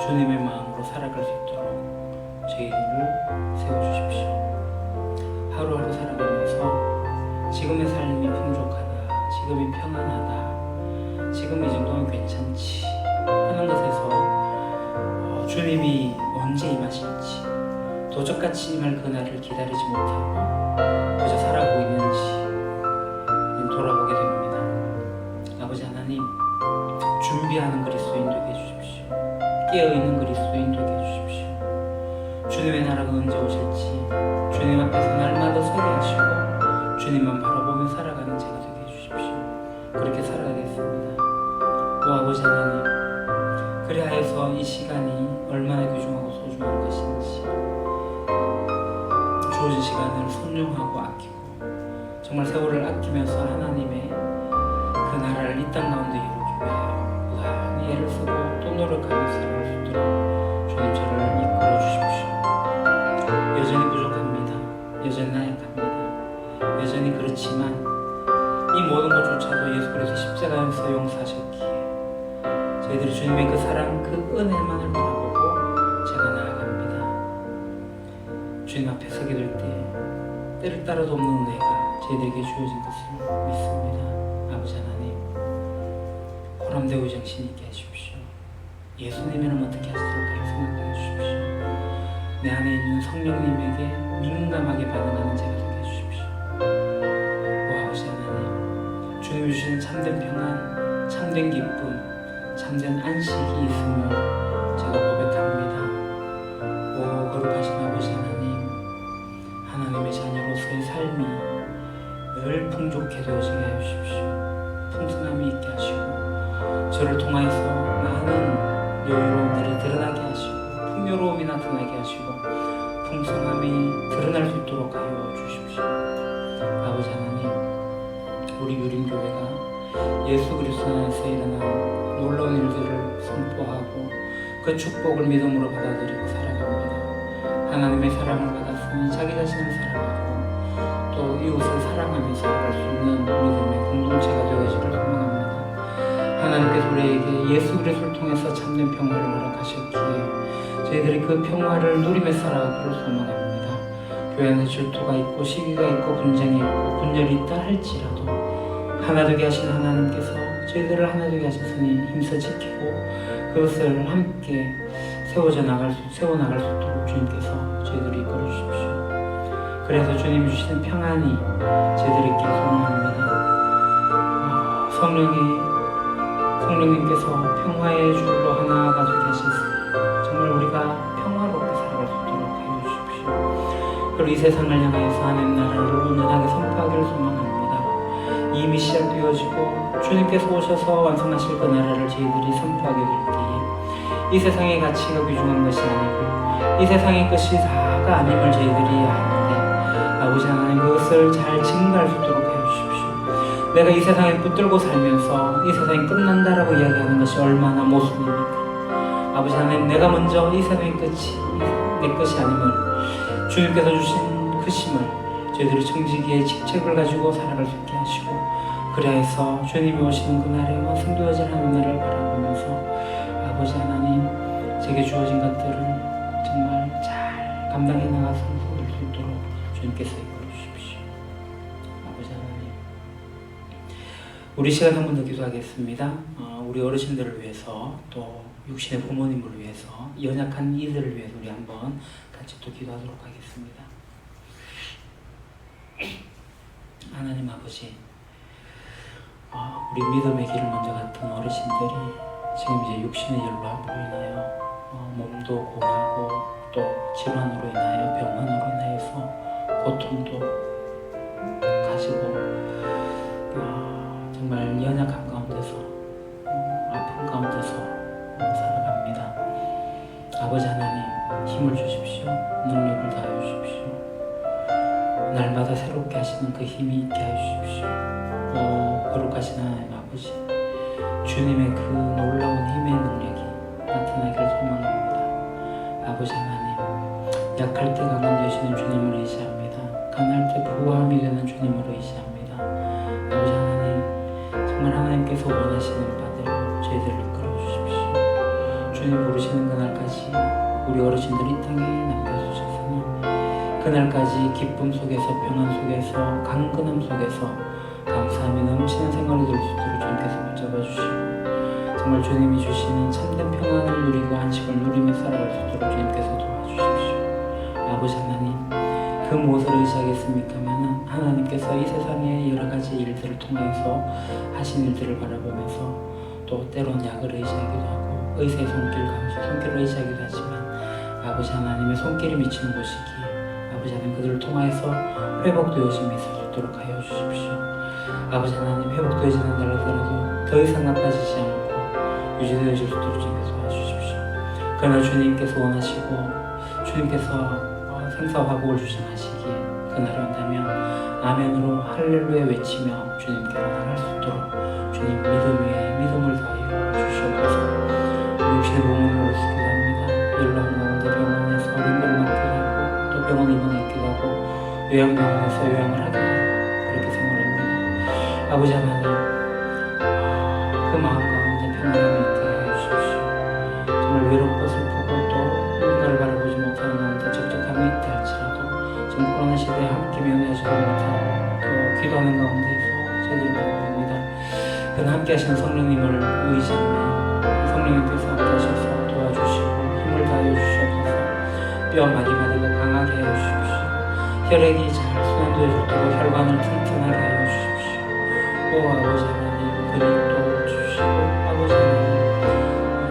주님의 마음으로 살아갈 수 있도록 저희를 세워주십시오. 하루하루 살아가면서 지금의 삶이 풍족하다, 지금이 평안하다, 지금 이 정도면 괜찮지 하는 것에서 주님이 언제 임하실지 도적같이 임할 그날을 기다리지 못하고 그저 살아가고 있는지 돌아보게 됩니다. 아버지 하나님, 준비하는 그리스도인 되게 해주십시오. 깨어있는 그리스도인 되게 해주십시오. 주님의 나라가 언제 오실지 주님 앞에서 날마다 서게 하시고 주님만 바라보며 살아가는 제가 되게 해주십시오. 그렇게 살아가겠습니다. 오 아버지 하나님, 그리하여서 이 시간이 얼마나 귀중하고 소중한 것인지 주어진 시간을 선용하고 아끼고 정말 세월을 아끼면서 하나님의 그 나라를 이 땅 가운데 이루기 위하여 무한히 애를 쓰고 또 노력하며 살아갈 수 있도록 주님 저를 이끌어 주십시오. 여전히 부족합니다. 여전히 나약합니다. 여전히 그렇지만 이 모든 것조차도 예수 그리스도 십자가에서 용서하셨기에 저희들이 주님의 그 사랑, 그 은혜만을 바라보고 제가 나아갑니다. 주님 앞에 서게 될 때 때를 따라도 없는 은혜가 저희들에게 주어진 것을 믿습니다. 아버지 하나님, 호람되고 정신 있게 해주십시오. 예수님이라면 어떻게 하실까를 생각해 주십시오. 내 안에 있는 성령님에게 민감하게 반응하는 제가 되게 해주십시오. 오 아버지 하나님, 주님이 주시는 참된 평안, 참된 기쁨, 참된 안식이 있음을 제가 고백합니다. 오 거룩하신 아버지 하나님, 하나님의 자녀로서의 삶이 늘 풍족해 되어지게 하십시오. 풍성함이 있게 하시고 저를 통하여서 많은 여유로움들이 드러나게 하시고 풍요로움이 나타나게 하시고 풍성함이 드러날 수 있도록 하여 주십시오. 아버지 하나님, 우리 유림교회가 예수 그리스도 안에서 일어난 놀라운 일들을 선포하고 그 축복을 믿음으로 받아들이고 살아갑니다. 하나님의 사랑을 받았으니 자기 자신을 사랑하고 또 이웃을 사랑하며 살아갈 수 있는 믿음의 공동체가 되어지기를 소망합니다. 하나님께서 우리에게 예수 그리스도를 통해서 참된 평화를 허락하셨기에 저희들이 그 평화를 누리며 살아가기를 소망합니다. 교회 안에 질투가 있고 시기가 있고 분쟁이 있고 분열이 있다 할지라도 하나 되게 하신 하나님께서 저희들을 하나 되게 하셨으니 힘써 지키고 그것을 함께 세워 나갈 수 있도록 주님께서 저희들을 이끌어 주십시오. 그래서 주님이 주시는 평안이 저희들이 있기를 소망합니다. 성령님께서 평화의 줄로 하나가 되게 하셨으니 정말 우리가 평화롭게 살아갈 수 있도록 하여 주십시오. 그리고 이 세상을 향하여서 하나님 나라를 온전하게 선포하기를 소망합니다. 이미 시작되어지고 주님께서 오셔서 완성하실 그 나라를 저희들이 선포하게 될 때에 이 세상의 가치가 귀중한 것이 아니고 이 세상의 것이 다가 아님을 저희들이 아는데 아버지 하나님 그것을 잘 증거할 수 있도록 해주십시오. 내가 이 세상에 붙들고 살면서 이 세상이 끝난다라고 이야기하는 것이 얼마나 모순입니까? 아버지 하나님, 내가 먼저 이 세상의 끝이 내 것이 아님을 주님께서 주신 그 힘을 저희들이 청지기의 직책을 가지고 살아갈 수 있게 하시고 그래서 주님이 오시는 그날에 완성되어질 하늘을 바라보면서 아버지 하나님, 제게 주어진 것들을 정말 잘 감당해 나가서 될 수 있도록 주님께서 이끌어 주십시오. 아버지 하나님, 우리 시간 한 번 더 기도하겠습니다. 우리 어르신들을 위해서 또 육신의 부모님을 위해서 연약한 이들을 위해서 우리 한번 같이 또 기도하도록 하겠습니다. 하나님 아버지, 우리 믿음의 길을 먼저 갔던 어르신들이 지금 이제 육신의 연로함으로 인하여 몸도 공하고 또 질환으로 인하여 병환으로 인하여서 고통도 가지고 정말 연약한 가운데서 아픈 가운데서 살아갑니다. 아버지 하나님, 힘을 주십시오. 능력을 다하여 주십시오. 날마다 새롭게 하시는 그 힘이 있게 하여 주십시오. 거룩하신 하나님 아버지, 주님의 그 놀라운 힘의 능력이 나타나기를 소망합니다. 아버지 하나님, 약할 때 강한 되시는 주님을 의지합니다. 강할 때 부함이 되는 주님을 의지합니다. 아버지 하나님, 정말 하나님께서 원하시는 바대로 저희들을 이끌어 주십시오. 주님 부르시는 그날까지 우리 어르신들이 이 땅에 남겨주셔서는 그날까지 기쁨 속에서, 평안 속에서, 강건함 속에서 감사함이 넘치는 생활이 될 수 있도록 주님께서 붙잡아 주시고, 정말 주님이 주시는 참된 평안을 누리고 안식을 누리며 살아갈 수 있도록 주님께서 도와주십시오. 아버지 하나님, 그 무엇을 의지하겠습니까? 하나님께서 이 세상의 여러 가지 일들을 통해서 하신 일들을 바라보면서 또 때론 약을 의지하기도 하고 의사의 손길을 의지하기도 하지만 아버지 하나님의 손길이 미치는 곳이기에 아버지 하나님 그들을 통하여서 회복되어짐이 있을 수 있도록 하여 주십시오. 아버지 하나님, 회복되어지는 날이라도 더 이상 나빠지지 않고 유지되어질 수 있도록 주님께서 도와주십시오. 그러나 주님께서 원하시고 주님께서 생사화복을 주장하시기에 그날이 온다면 아멘으로 할렐루야 외치며 주님께 나아갈 수 있도록 주님 믿음 위에 믿음을 더하여 주시옵소서. 육신의 부모님을 기도합니다. 연로한 가운데 병원에서 림을 맡기도 하고 또 병원 입원했기도 하고 요양병원에서 요양을 하기도 하고 그렇게 생활합니다. 아버지 하나님, 그 마음 가운데 평안함이 있게 하여 주십시오. 정말 외롭고 슬프고 또 누군가를 바라보지 못하는 가운데 적적함이 있다 할지라도 지금 코로나 시대에 함께 면회하지도 못하고 또 기도하는 가운데에서 저희들이 바랍니다. 그는 함께 하시는 성령님을 의지하며 성령님께서 함께 하셔서 도와주시고 힘을 다하여 주셔서 뼈 마디마디가 강하게 하여 주십시오. 혈액이 잘 순환되어지도록 혈관을 튼튼하게 하여 주십시오. 아버지 하나님, 근육도 주시고 아버지 하나님,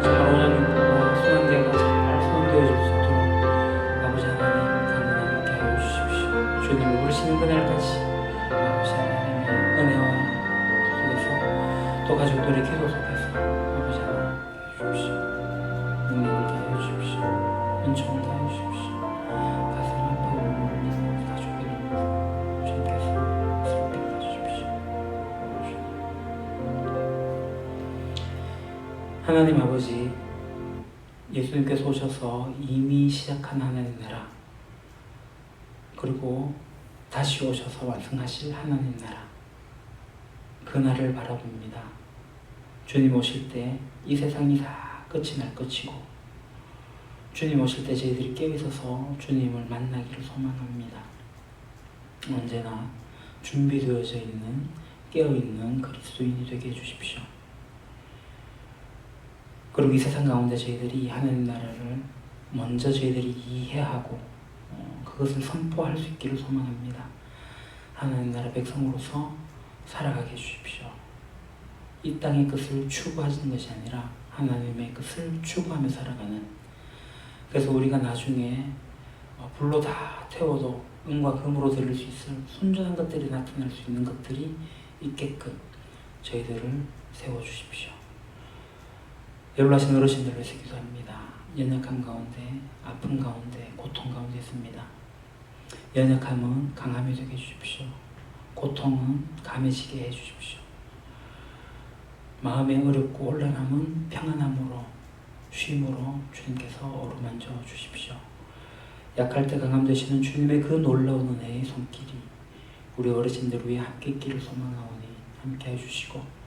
정말 오장육부가 순환계가 잘 순환되어질 수 있도록 아버지 하나님 강건함 있게 하여 주십시오. 주님을 부르시는 그날까지 아버지 하나님의 은혜와 속에서 또 가족들의 기도 속에서 아버지 하나님 주십시오. 능력을 다하여 주십시오. 은총을 다하여 주십시오. 가슴 아프고 울는 가족의 눈물 주님께서 슬프게 해주십시오. 하나님 아버지, 예수님께서 오셔서 이미 시작한 하나님 나라, 그리고 다시 오셔서 완성하실 하나님 나라, 그 날을 바라봅니다. 주님 오실 때 이 세상이 다 끝이 날 것이고 주님 오실 때 저희들이 깨어있어서 주님을 만나기를 소망합니다. 언제나 준비되어져 있는 깨어있는 그리스도인이 되게 해주십시오. 그리고 이 세상 가운데 저희들이 하나님 나라를 먼저 저희들이 이해하고 그것을 선포할 수 있기를 소망합니다. 하나님 나라 백성으로서 살아가게 해주십시오. 이 땅의 것을 추구하는 것이 아니라 하나님의 것을 추구하며 살아가는, 그래서 우리가 나중에 불로 다 태워도 은과 금으로 드릴 수 있을 순전한 것들이 나타날 수 있는 것들이 있게끔 저희들을 세워주십시오. 연로하신 어르신들을 위해서 기도합니다. 연약한 가운데, 아픈 가운데, 고통 가운데 있습니다. 연약함은 강함이 되게 해주십시오. 고통은 감해지게 해주십시오. 마음에 어렵고 혼란함은 평안함으로, 쉼으로 주님께서 어루만져 주십시오. 약할 때 강함 되시는 주님의 그 놀라운 은혜의 손길이 우리 어르신들 위해 함께 있기를 소망하오니 함께 해주시고,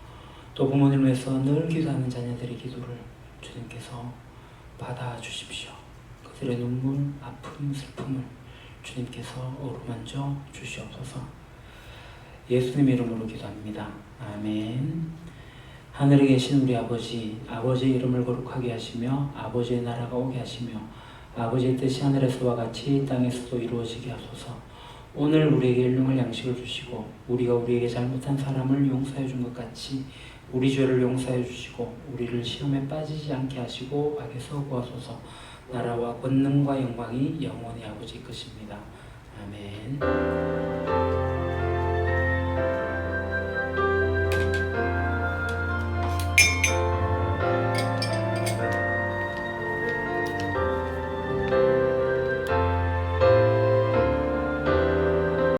또 부모님을 위해서 늘 기도하는 자녀들의 기도를 주님께서 받아주십시오. 가족들의 눈물, 아픔, 슬픔을 주님께서 어루만져 주시옵소서. 예수님 이름으로 기도합니다. 아멘. 하늘에 계신 우리 아버지, 아버지의 이름을 거룩하게 하시며 아버지의 나라가 오게 하시며 아버지의 뜻이 하늘에서와 같이 땅에서도 이루어지게 하소서. 오늘 우리에게 일용할 양식을 주시고 우리가 우리에게 잘못한 사람을 용서해 준 것 같이 우리 죄를 용서해 주시고 우리를 시험에 빠지지 않게 하시고 악에서 구하소서. 나라와 권능과 영광이 영원히 아버지 것입니다. 아멘.